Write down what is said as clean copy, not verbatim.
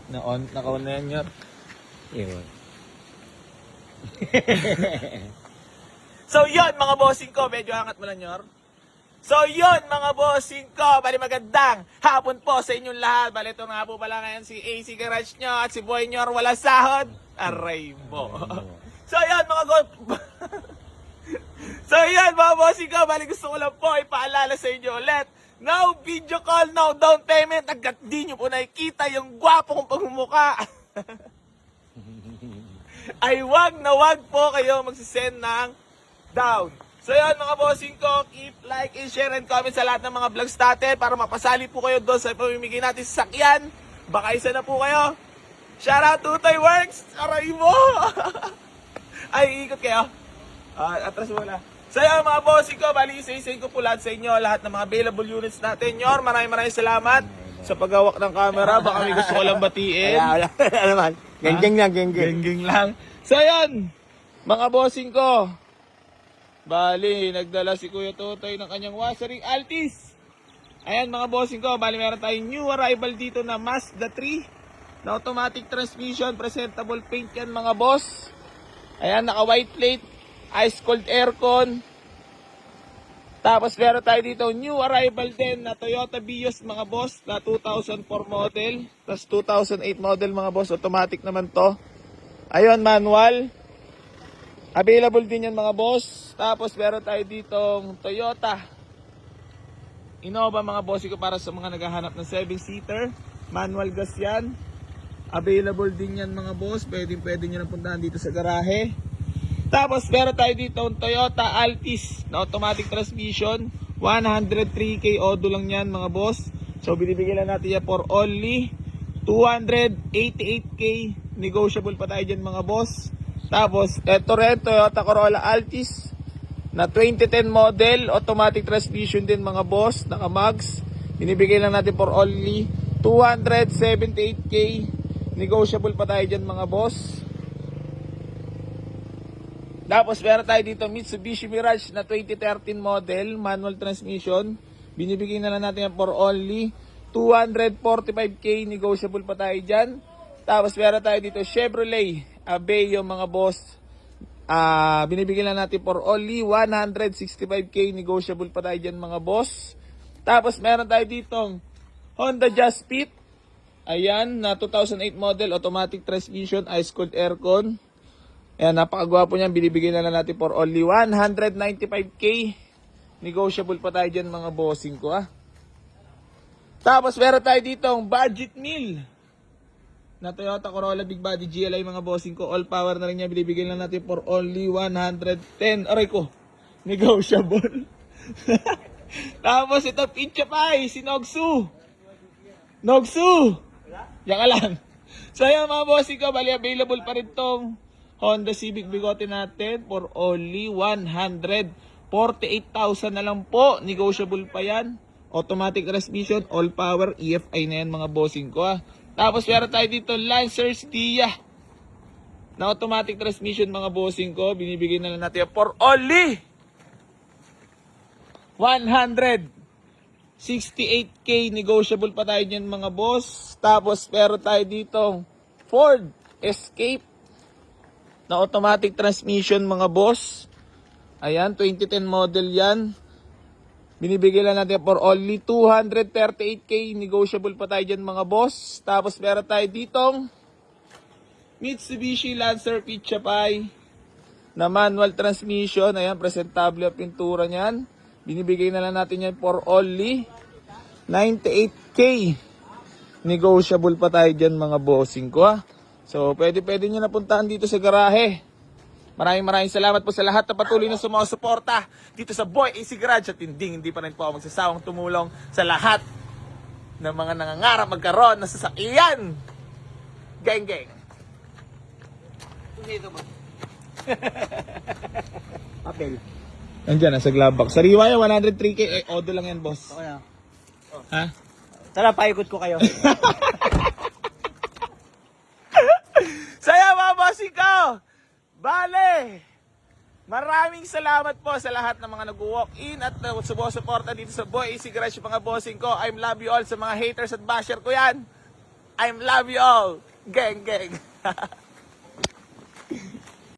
Na-on, naka-on na yan, Nyor. Yun. So yun mga bossing ko, medyo angat mo lang, Nyor. So yun mga bossing ko, bali magandang hapon po sa inyong lahat. Bali ito nga po pala ngayon si AC Garage nyo at si Boy Nyor wala sahod. Aray mo. So yun mga So yun mga bossing ko, bali gusto ko lang po ipaalala sa inyo ulit. No video call, no down payment. Hanggat di nyo po nakikita yung gwapo kong pagmumuka. Ay wag na wag po kayo magsisend ng down. So yun mga bossing ko, keep like and share and comment sa lahat ng mga vlogs natin para mapasali po kayo doon sa pamimigay natin sa sakyan. Baka isa na po kayo. Shoutout to Toy Works! Aray mo! Ay, ikot kayo. Atras mo na. So yun mga bossing ko, bali isa-isayin ko po lahat sa inyo, lahat ng mga available units natin. Nyor, maraming salamat sa paghawak ng camera. Baka may gusto ko lang batiin. Wala naman. Genggeng lang, genggeng. Genggeng lang. So yun, mga bossing ko. Bali, nagdala si Kuya Totoy ng kanyang Wasaring Altis. Ayan mga bossing ko, bali meron tayong new arrival dito na Mazda 3 na automatic transmission, presentable paint yan mga boss. Ayan, naka white plate, ice cold aircon. Tapos meron tayo dito new arrival din na Toyota Vios mga boss na 2004 model. Tapos 2008 model mga boss, automatic naman to. Ayun, manual. Available din yan mga boss. Tapos meron tayo ditong Toyota Innova mga boss ko para sa mga naghahanap ng 7-seater. Manual gas yan. Available din yan mga boss. Pwede nyo na puntahan dito sa garahe. Tapos meron tayo ditong Toyota Altis na automatic transmission. 103k odo lang yan mga boss. So binibigyan lang natin yan for only 288k. Negotiable pa tayo dyan mga boss. Tapos, eto rin, Toyota Corolla Altis na 2010 model, automatic transmission din mga boss, naka-mags. Binibigay lang natin for only 278k. Negotiable pa tayo dyan mga boss. Tapos, meron tayo dito Mitsubishi Mirage na 2013 model, manual transmission. Binibigay na lang natin for only 245k. Negotiable pa tayo dyan. Tapos, meron tayo dito Chevrolet Aveo mga boss. Binibigyan lang natin for only 165k. Negotiable pa tayo dyan mga boss. Tapos meron tayo ditong Honda Jazz Fit. Ayan, na 2008 model, automatic transmission, ice cold aircon. Ayan, napakagwapo niyan. Binibigyan na lang natin for only 195k. Negotiable pa tayo dyan mga bossing ko Tapos meron tayo ditong budget meal na Toyota Corolla Big Body GLI mga bossing ko. All power na rin niya. Binibigyan lang natin for only 110. Aray ko. Negotiable. Tapos ito Pizza Pie. Si Nogsu. Nogsu. Yan ka lang. So yan mga bossing ko. Bali available pa rin tong Honda Civic Bigote natin for only 148,000 na lang po. Negotiable pa yan. Automatic transmission. All power. EFI na yan mga bossing ko Tapos meron tayo dito Lancer Stia na automatic transmission mga bossing ko. Binibigay na lang natin for only 168k. Negotiable pa tayo dyan mga boss. Tapos meron tayo dito Ford Escape na automatic transmission mga boss. Ayan, 2010 model yan. Binibigay lang natin for only 238k. Negotiable pa tayo dyan mga boss. Tapos meron tayo ditong Mitsubishi Lancer Pizza Pie na manual transmission. Ayan, presentable ang pintura niyan. Binibigay na lang natin yan for only 98k. Negotiable pa tayo dyan mga bossing ko So pwede nyo napuntahan dito sa garahe. Maraming salamat po sa lahat na patuloy na sumusuporta dito sa Boy AC Garage at hindi pa rin po ako magsasawang tumulong sa lahat ng mga nangangarap magkaroon ng sasakyan. Geng. Papel. Nandiyan, nasa glove box. Sariwa yan, 103k. Odo lang yan, boss. Okay na. Ha? Tara, paikot ko kayo. Saya mga bossing ko! Bale! Maraming salamat po sa lahat ng mga nag-walk-in at sumusuporta dito sa Boy AC Garage mga bossing ko. I love you all sa mga haters at basher ko yan. I love you all. Gang, gang.